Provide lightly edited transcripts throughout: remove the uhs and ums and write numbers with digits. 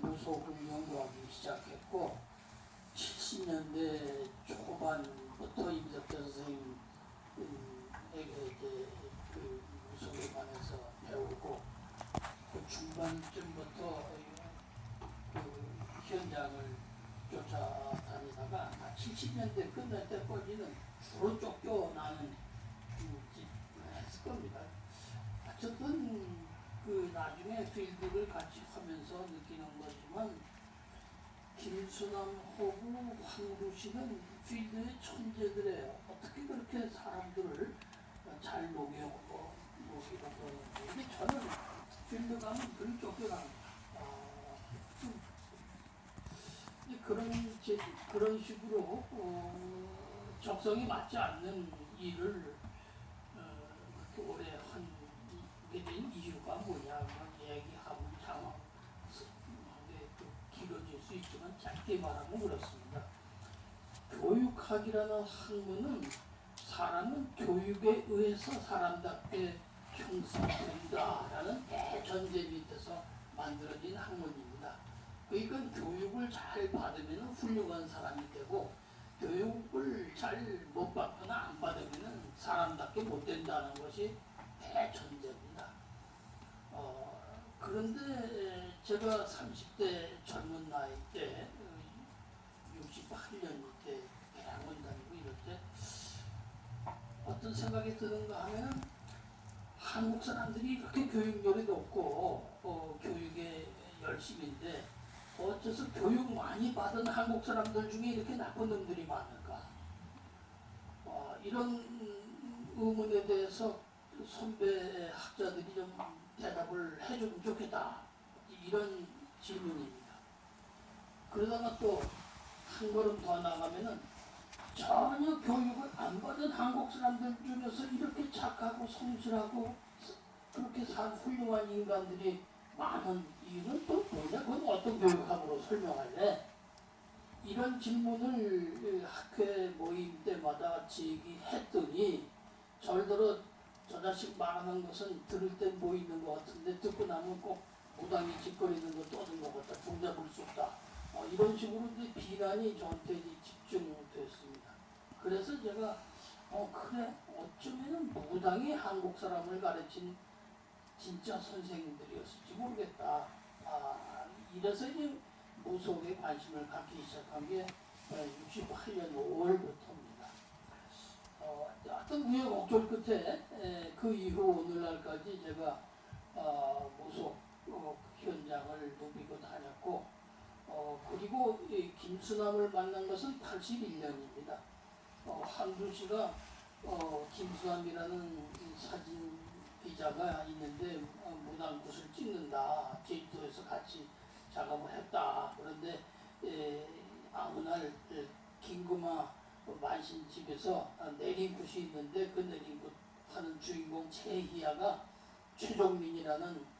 무소훈련을 하기 시작했고 70년대 초반부터 임석태 선생님에게 이제 그 무속에 관해서 배우고 그 중반쯤부터 그 현장을 쫓아다니다가 70년대 끝날 때까지는 주로 쫓겨나는 했을 겁니다. 어쨌든 그 나중에 필드를 같이 하면서 느끼는 거지만 김수남, 호구, 황두씨는 필드의 천재들이에요. 어떻게 그렇게 사람들을 잘 녹이고 그러는지. 저는 필드 가면 늘 쫓겨납니다. 그런 식으로 적성이 맞지 않는 일을 그렇게 오래 하게 된 이유가 뭐냐 얘기하면 장황 길어질 수 있지만 짧게 말하면 그렇습니다. 교육학이라는 학문은 사람은 교육에 의해서 사람답게 형성된다라는 대전제 밑에서 만들어진 학문입니다. 그러니까 교육을 잘 받으면 훌륭한 사람이 되고 교육을 잘 못 받거나 안 받으면 사람답게 못 된다는 것이 대전제입니다. 그런데 제가 30대 젊은 나이 때 68년 때 대학원 다니고 이럴 때 어떤 생각이 드는가 하면 한국 사람들이 이렇게 교육열이 높고 교육에 열심인데 어째서 교육 많이 받은 한국 사람들 중에 이렇게 나쁜 놈들이 많을까? 이런 의문에 대해서 선배 학자들이 좀 대답을 해주면 좋겠다. 이런 질문입니다. 그러다가 또 한 걸음 더 나가면은 전혀 교육을 안 받은 한국 사람들 중에서 이렇게 착하고 성실하고 그렇게 산 훌륭한 인간들이 많은 이유는 또 뭐냐? 그건 어떤 교육학으로 설명할래? 이런 질문을 학회 모임 때마다 제기했더니 절대로 저 자식 말하는 것은 들을 때 보이는 것 같은데 듣고 나면 꼭 무당이 짓거리는 거 떠든 것 같다. 종잡을 수 없다. 이런 식으로 이제 비난이 저한테 집중됐습니다. 그래서 제가 그래 어쩌면은 무당이 한국 사람을 가르친 진짜 선생님들이었을지 모르겠다. 이래서 이제 무속에 관심을 갖기 시작한 게 68년 5월부터입니다. 어떤 우여곡절 끝에 그 이후 오늘날까지 제가 무속 현장을 누비고 다녔고 그리고 김수남을 만난 것은 81년입니다. 한두씨가 김수남이라는 사진 기자가 있는데 무당굿을 찍는다. 제주도에서 같이 작업을 했다. 그런데 어느 날 김금아 만신집에서 내린 굿이 있는데 그 내린 굿 하는 주인공 최희아가 최종민이라는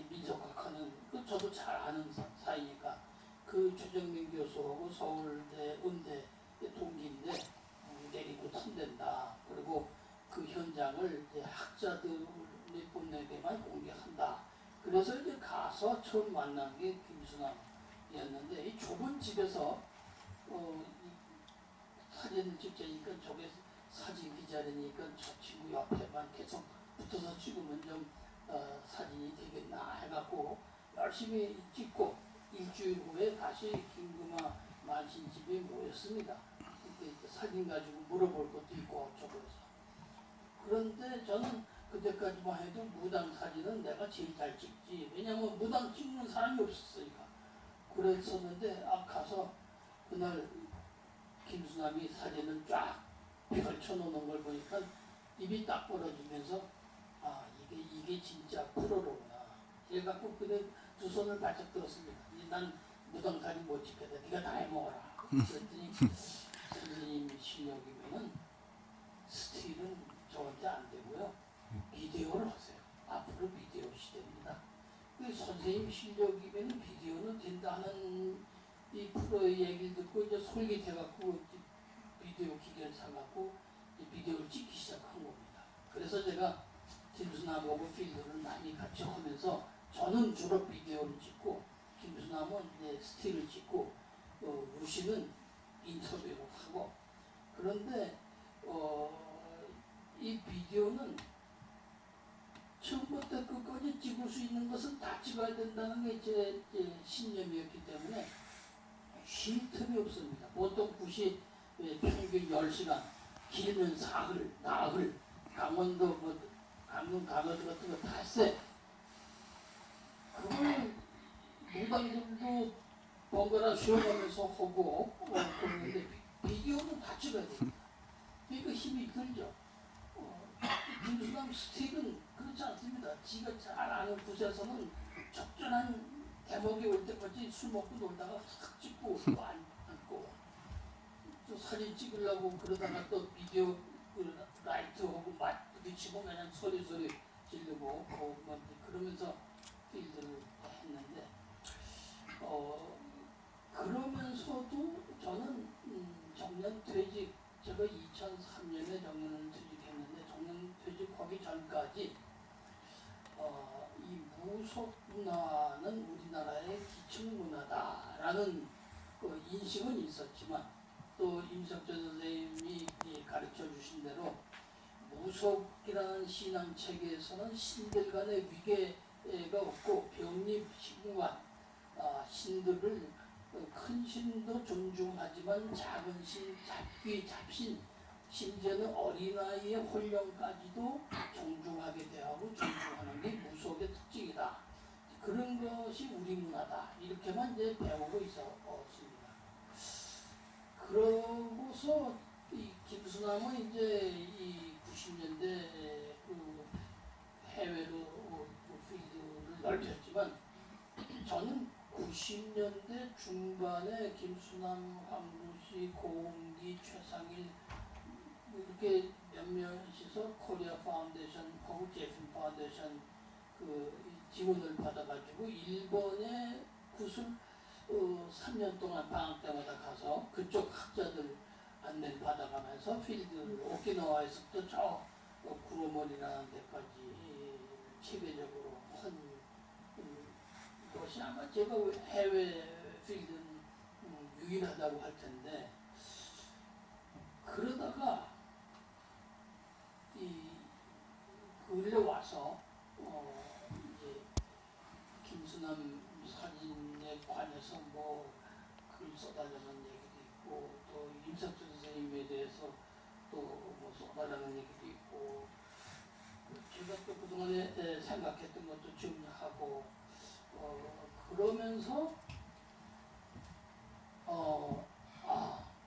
민속학하는 저도 잘 아는 사이니까 그 최종민 교수하고 서울대 음대 동기인데 내린 굿 한댄다. 그리고 그 현장을 이제 학자들 몇 분에게만 공개한다. 그래서 이제 가서 처음 만난 게 김수남이었는데 이 좁은 집에서 사진을 찍자니까 저게 사진 기자라니까 저 친구 옆에만 계속 붙어서 찍으면 좀 사진이 되겠나 해갖고 열심히 찍고 일주일 후에 다시 김금아 만신집에 모였습니다. 그때 사진 가지고 물어볼 것도 있고 어쩌고 해서. 그런데 저는 그때까지만 해도 무당 사진은 내가 제일 잘 찍지. 왜냐면 무당 찍는 사람이 없었으니까. 그랬었는데 가서 그날 김수남이 사진을 쫙 펼쳐놓는 걸 보니까 입이 딱 벌어지면서 이게 진짜 프로로구나. 이래갖고 그때 두 손을 바짝 들었습니다. 난 무당 사진 못 찍겠다. 네가 다 해먹어라. 그랬더니 선생님 실력이면은 스틸은 저한테 안 되고요. 비디오를 하세요. 앞으로 비디오 시대입니다. 그 선생님 실력이면 비디오는 된다는 이 프로의 얘기를 듣고 이제 솔깃해갖고 비디오 기계를 사갖고 비디오를 찍기 시작한 겁니다. 그래서 제가 김수남하고 필드를 많이 같이 하면서 저는 주로 비디오를 찍고 김수남 김수남은 이제 스틸을 찍고 루시는 인터뷰를 하고 그런데 이 비디오는 처음부터 끝까지 찍을 수 있는 것은 다 찍어야 된다는 게 제 신념이었기 때문에 쉴 틈이 없습니다. 보통 굿이 평균 10시간, 길면 사흘, 나흘, 강원도 강릉 가거드 같은 거 탈세. 그걸 무당들도 번갈아 쉬어가면서 하고 그러는데 비디오는 다 찍어야 됩니다. 그러니까 힘이 들죠. 김수남 스틸은 그렇지 않습니다. 지가 잘 아는 곳에서는 적절한 대목이 올 때까지 술 먹고 놀다가 확 찍고 또 앉고 또 사진 찍으려고 그러다가 또 비디오 라이트하고 맞 부딪히고 그냥 소리 지르고 그러면서 필드를 했는데 그러면서도 저는 정년 퇴직 제가 2003년에 정년을 퇴직했는데 정년 퇴직하기 전까지 이 무속 문화는 우리나라의 기층 문화다라는 그 인식은 있었지만 또 임석재 선생님이 가르쳐 주신 대로 무속이라는 신앙 체계에서는 신들 간의 위계가 없고 병립 신관 신들을 큰 신도 존중하지만 작은 신, 잡신, 심지어는 어린아이의 혼령까지도 존중하게 대하고 존중하는 게 무속의 특징이다. 그런 것이 우리 문화다. 이렇게만 이제 배우고 있었습니다. 그러고서 이 김수남은 이제 이 90년대 그 해외로 필드를 넓혔지만 저는 90년대 중반에 김수남, 황루시, 고은기, 최상일 이렇게 몇몇이서 코리아 파운데이션, 한국 제품 파운데이션 그 지원을 받아가지고 일본에 구술 3년 동안 방학 때마다 가서 그쪽 학자들 안내를 받아가면서 필드를 오키나와에서부터 저 구로몬이라는 데까지 체계적으로 한 것이 아마 제가 해외 필드는 유일하다고 할 텐데 그러다가 이 근래 와서 이제 김수남 사진에 관해서 뭐 글 써달라는 얘기도 있고 또 임석재 선생님에 대해서 또 뭐 써달라는 얘기도 있고 제가 또 그동안에 생각했던 것도 정리하고 그러면서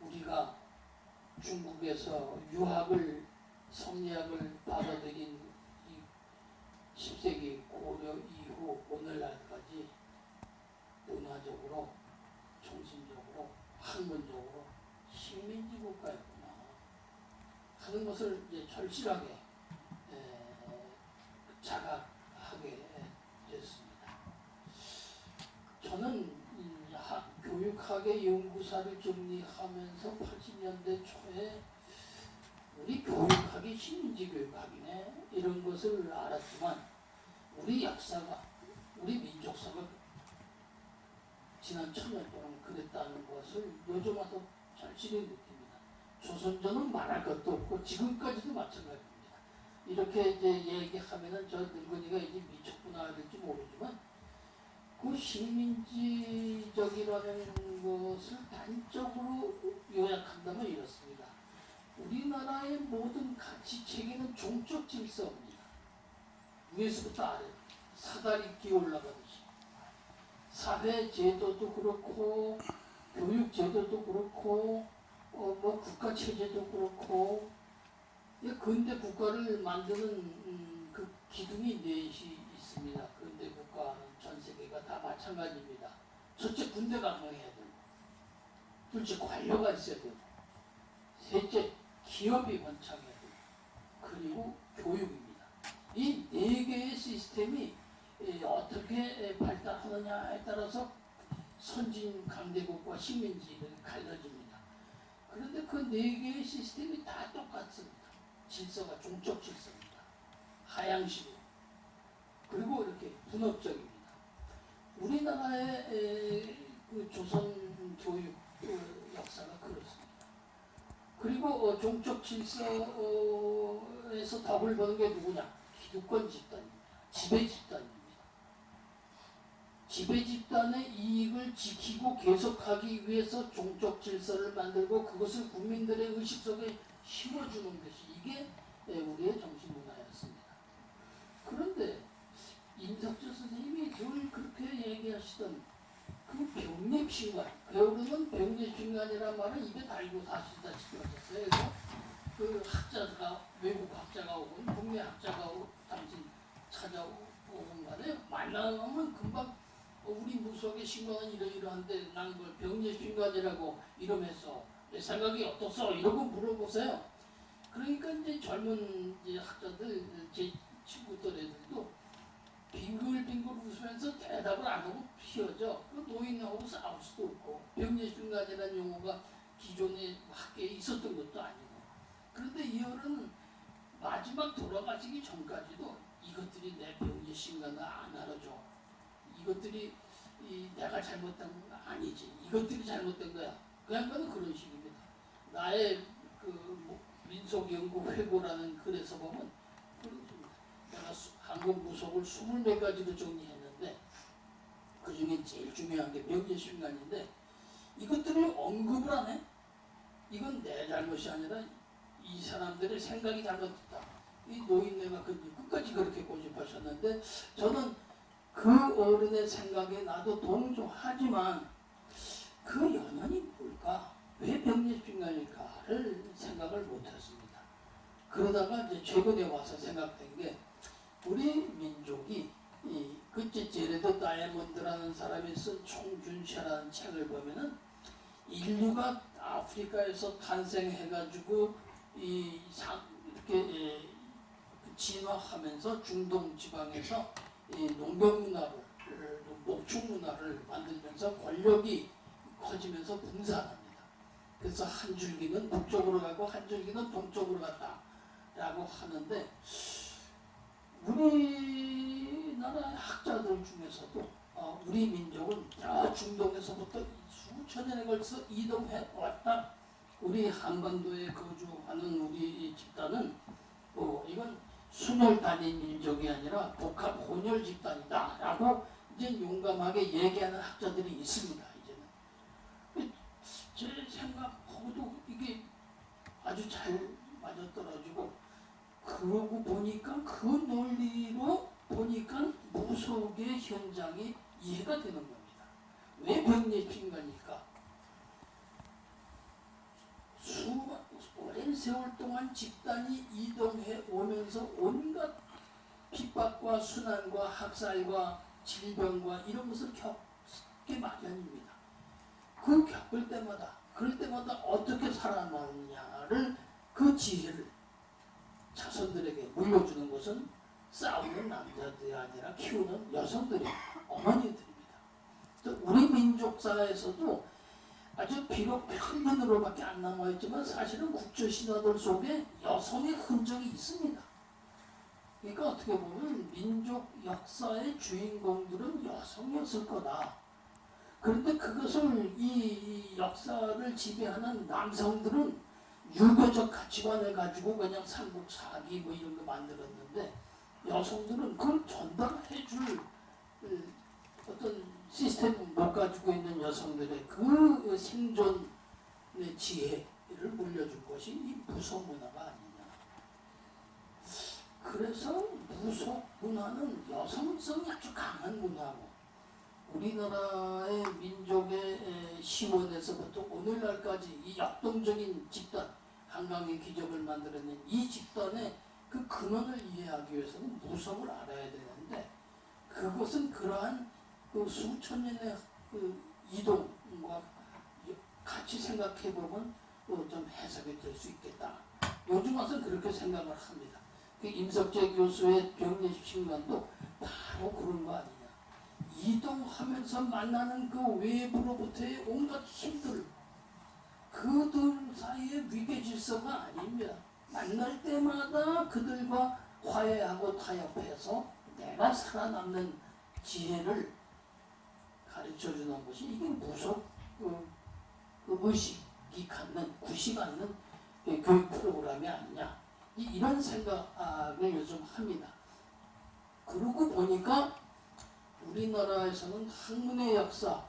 우리가 중국에서 성리학을 받아들인 이 10세기 고려 이후 오늘날까지 문화적으로, 정신적으로, 학문적으로 식민지 국가였구나 하는 것을 이제 절실하게 자각하게 됐습니다. 저는 교육학의 연구사를 정리하면서 80년대 초에 우리 교육학이 식민지 교육학이네 이런 것을 알았지만 우리 역사가 우리 민족사가 지난 1000년 동안 그랬다는 것을 요즘 와서 절실히 느낍니다. 조선조는 말할 것도 없고 지금까지도 마찬가지입니다. 이렇게 이제 얘기하면은 저 늙은이가 이제 미쳤구나 할지 모르지만 그 식민지적이라는 것을 단적으로 요약한다면 이렇습니다. 우리나라의 모든 가치 체계는 종적 질서입니다. 위에서부터 아래 사다리 끼 올라가듯이 사회 제도도 그렇고 교육 제도도 그렇고 뭐 국가 체제도 그렇고 근대 국가를 만드는 그 기둥이 넷이 있습니다. 근대 국가는 전 세계가 다 마찬가지입니다. 첫째 군대가 강해야 되고, 둘째 관료가 있어야 되고, 셋째 기업이 번창해야 되고, 그리고 교육입니다. 이 네 개의 시스템이 어떻게 발달하느냐에 따라서 선진 강대국과 식민지를 갈라집니다. 그런데 그 네 개의 시스템이 다 똑같습니다. 질서가 종적 질서입니다. 하향식으로. 그리고 이렇게 분업적입니다. 우리나라의 종족 질서에서 덕을 보는 게 누구냐? 기득권 집단입니다. 지배 집단입니다. 지배 집단의 이익을 지키고 계속하기 위해서 종족 질서를 만들고 그것을 국민들의 의식 속에 심어주는 것이 이게 우리의 정신문화였습니다. 그런데 임석철 선생님이 늘 그렇게 얘기하시던 그 병립신간, 배우는 병립신간이란 말은 입에 달고 사시다시피 하셨어요. 그래서 그 학자가, 외국 학자가 오건 국내 학자가 당신 찾아오건 간에 만나면 금방 우리 무속의 신간은 이러이러한데 나는 그걸 병립신간이라고 이러면서 내 생각이 어떻소? 이러고 물어보세요. 그러니까 이제 젊은 이제 학자들, 제 친구들애들도 빙글빙글 웃으면서 대답을 안 하고 피어져. 그 노인하고 싸울 수도 없고 병립신간이라는 용어가 기존의 학계에 있었던 것도 아니고. 그런데 이어는 마지막 돌아가시기 전까지도 이것들이 내 병립신간을 안 알아줘. 이것들이 내가 잘못된 건 아니지. 이것들이 잘못된 거야. 그 양반은 그런 식입니다. 나의 그 민속연구회고라는 글에서 보면 내가 한국 무속을 24가지로 정리했는데 그 중에 제일 중요한 게 병립신간인데 이것들을 언급을 안 해. 이건 내 잘못이 아니라 이 사람들의 생각이 잘못됐다. 이 노인네가 끝까지 그렇게 고집하셨는데 저는 그 어른의 생각에 나도 동조하지만 그 연연이 뭘까? 왜 병립신간일까를 생각을 못했습니다. 그러다가 이제 최근에 와서 생각된 게 우리 민족이 그때 제레드 다이아몬드라는 사람이 쓴 총준세라는 책을 보면은 인류가 아프리카에서 탄생해가지고 이렇게 진화하면서 중동 지방에서 농경 문화를, 목축 문화를 만들면서 권력이 커지면서 분산합니다. 그래서 한 줄기는 북쪽으로 가고 한 줄기는 동쪽으로 갔다라고 하는데 우리나라 학자들 중에서도 우리 민족은 저 중동에서부터 수천 년에 걸쳐 이동해 왔다. 우리 한반도에 거주하는 우리 집단은 이건 순혈 단위 민족이 아니라 복합 혼혈 집단이다라고 이제 용감하게 얘기하는 학자들이 있습니다. 이제는 제 생각하고도 이게 아주 잘 맞아떨어지고 그러고 보니까 그 논리로 보니까 무속의 현장이 이해가 되는 겁니다. 왜 병립신간일까? 오랜 세월 동안 집단이 이동해 오면서 온갖 핍박과 순환과 학살과 질병과 이런 것을 겪게 마련입니다. 그 겪을 때마다 그럴 때마다 어떻게 살아남느냐를 그 지혜를 자손들에게 물려주는 것은 싸우는 남자들이 아니라 키우는 여성들이 어머니들입니다. 우리 민족사에서도 아주 비록 편견으로밖에 안 남아있지만 사실은 국제신화들 속에 여성의 흔적이 있습니다. 그러니까 어떻게 보면 민족 역사의 주인공들은 여성이었을 거다. 그런데 그것을 이 역사를 지배하는 남성들은 유교적 가치관을 가지고 그냥 삼국사기 뭐 이런 거 만들었는데 여성들은 그걸 전달해 줄 어떤 시스템을 못 가지고 있는 여성들의 그 생존의 지혜를 물려준 것이 이 무속 문화가 아니냐. 그래서 무속 문화는 여성성이 아주 강한 문화고 우리나라의 민족의 시원에서부터 오늘날까지 이 역동적인 집단, 한강의 기적을 만들어낸 이 집단의 그 근원을 이해하기 위해서는 무속을 알아야 되는데 그것은 그러한 그 수천 년의 그 이동과 같이 생각해 보면 좀 해석이 될 수 있겠다. 요즘 와서 그렇게 생각을 합니다. 그 임석재 교수의 병립신간도 바로 그런 거 아니냐. 이동하면서 만나는 그 외부로부터의 온갖 힘들, 그들 사이의 위계 질서가 아닙니다. 만날 때마다 그들과 화해하고 타협해서 내가 살아남는 지혜를 가르쳐주는 것이 이게 무속 의식이 갖는 구식 않는 교육 프로그램이 아니냐 이런 생각을 요즘 합니다. 그러고 보니까 우리나라에서는 학문의 역사,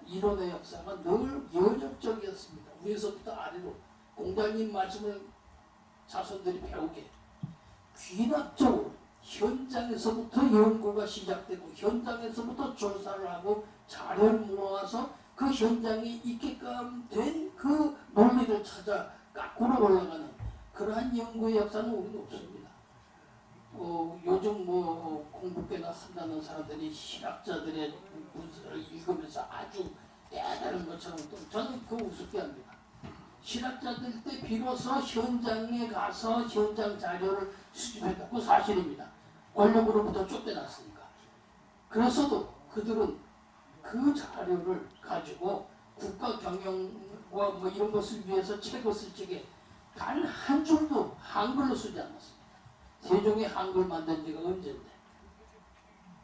이론의 역사가 늘 연역적이었습니다. 위에서부터 아래로 공자님 말씀을 자손들이 배우게 귀납적으로 현장에서부터 연구가 시작되고 현장에서부터 조사를 하고 자료를 모아서 그 현장에 있게끔 된 그 논리를 찾아 거꾸로 올라가는 그러한 연구의 역사는 우리는 없습니다. 요즘 뭐 공부꽤나 한다는 사람들이 신학자들의 문서를 읽으면서 아주 대단한 것처럼 또 저는 그거 우습게 합니다. 신학자들 때 비로소 현장에 가서 현장 자료를 수집했다고 사실입니다. 권력으로부터 쫓겨났으니까. 그래서도 그들은 그 자료를 가지고 국가 경영과 뭐 이런 것을 위해서 책을 쓸 적에 단 한 줄도 한글로 쓰지 않았습니다. 세종이 한글 만든 지가 언젠데.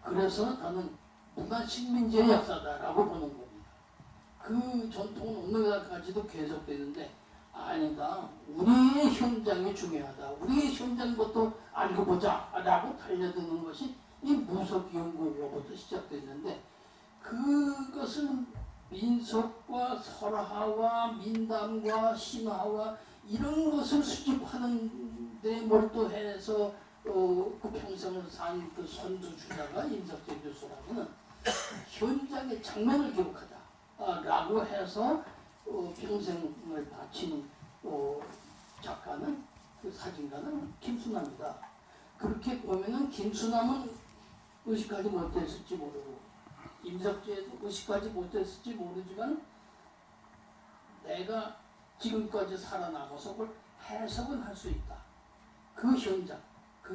그래서 나는 문화식민지의 역사다라고 보는 겁니다. 그 전통은 오늘날까지도 계속되는데 아니다. 우리의 현장이 중요하다. 우리의 현장부터 알고 보자 라고 달려드는 것이 이 무속 연구로부터 시작됐는데 그것은 민속과 설화와 민담과 신화와 이런 것을 수집하는 데 몰두해서 그 평생을 산 그 선두주자가 임석재 교수라고는 현장의 장면을 기록하자 라고 해서 평생을 바친 작가는 그 사진가는 김수남이다. 그렇게 보면은 김수남은 의식하지 못했을지 모르고 임석재도 의식하지 못했을지 모르지만 내가 지금까지 살아남아서 그걸 해석은 할 수 있다. 그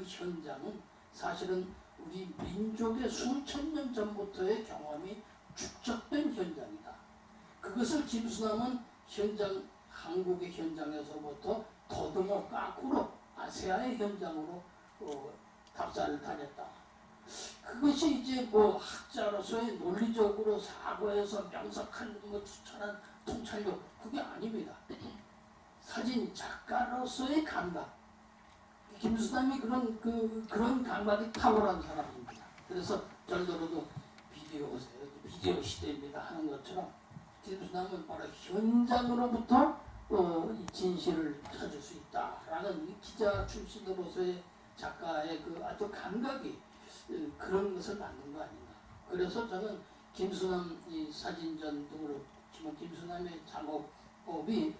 현장은 사실은 우리 민족의 수천 년 전부터의 경험이 축적된 현장이다. 그것을 김수남은 한국의 현장에서부터 더듬어 거꾸로 아시아의 현장으로 답사를 다녔다. 그것이 이제 뭐 학자로서의 논리적으로 사고해서 명석한 추천한 통찰력 그게 아닙니다. 사진 작가로서의 감각. 김수남이 그런 감각이 탁월한 사람입니다. 그래서 절더러도 비디오 시대입니다 하는 것처럼 김수남은 바로 현장으로부터 이 진실을 찾을 수 있다라는 기자 출신으로서의 작가의 그 아주 감각이 그런 것을 만든 거 아닌가. 그래서 저는 김수남 이 사진전도 그렇지만 김수남의 작업법이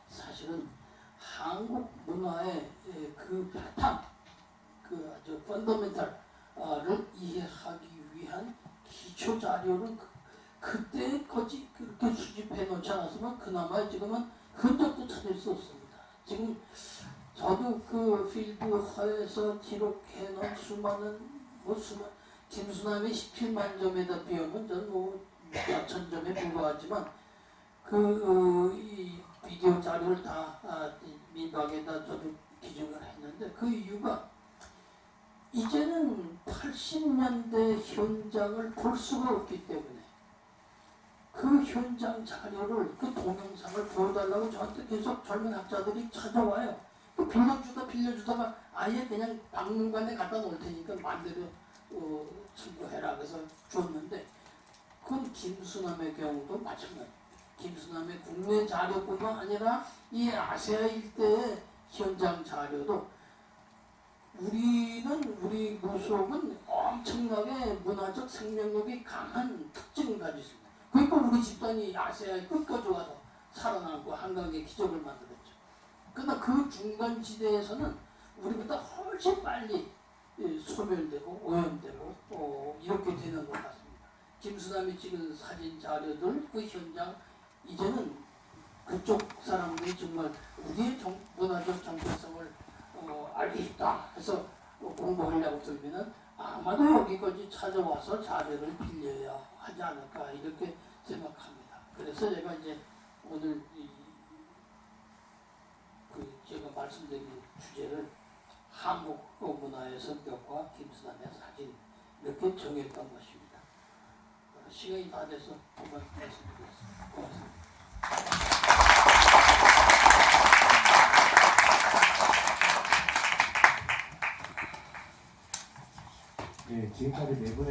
사실은 한국 문화의 그 바탕, 그 아주 펀더멘탈을 이해하기 위한 기초 자료를 그때까지 그렇게 수집해 놓지 않았으면 그나마 지금은 흔적도 찾을 수 없습니다. 지금 저도 그 필드화에서 기록해 놓은 수많은 김수남의 17만 점에다 비하면 저는 뭐 몇천 점에 불과하지만 이 비디오 자료를 다 민박에다 저도 기증을 했는데 그 이유가 이제는 80년대 현장을 볼 수가 없기 때문에 그 현장 자료를 그 동영상을 보여달라고 저한테 계속 젊은 학자들이 찾아와요. 빌려주다가 아예 그냥 박물관에 갖다 놓을 테니까 마음대로 출고해라 그래서 줬는데 그건 김수남의 경우도 마찬가지예요. 김수남의 국내 자료뿐만 아니라 이 아시아 일대의 현장 자료도 우리 무속은 엄청나게 문화적 생명력이 강한 특징을 가지고 있습니다. 그러니까 우리 집단이 아시아의 끝까지 와서 살아남고 한강의 기적을 만들었죠. 그러나 그 중간지대에서는 우리보다 훨씬 빨리 소멸되고 오염되고 이렇게 되는 것 같습니다. 김수남이 찍은 사진 자료들 그 현장 이제는 그쪽 사람들이 정말 우리의 문화적 정체성을 알겠다 해서 공부하려고 들면은 아마도 여기까지 찾아와서 자료를 빌려야 하지 않을까 이렇게 생각합니다. 그래서 제가 이제 오늘 제가 말씀드린 주제를 한국 문화의 성격과 김수남의 사진 이렇게 정했던 것입니다. 시간이 다 돼서 한번 말씀드리겠습니다. 고맙습니다. 지금까지 네 분의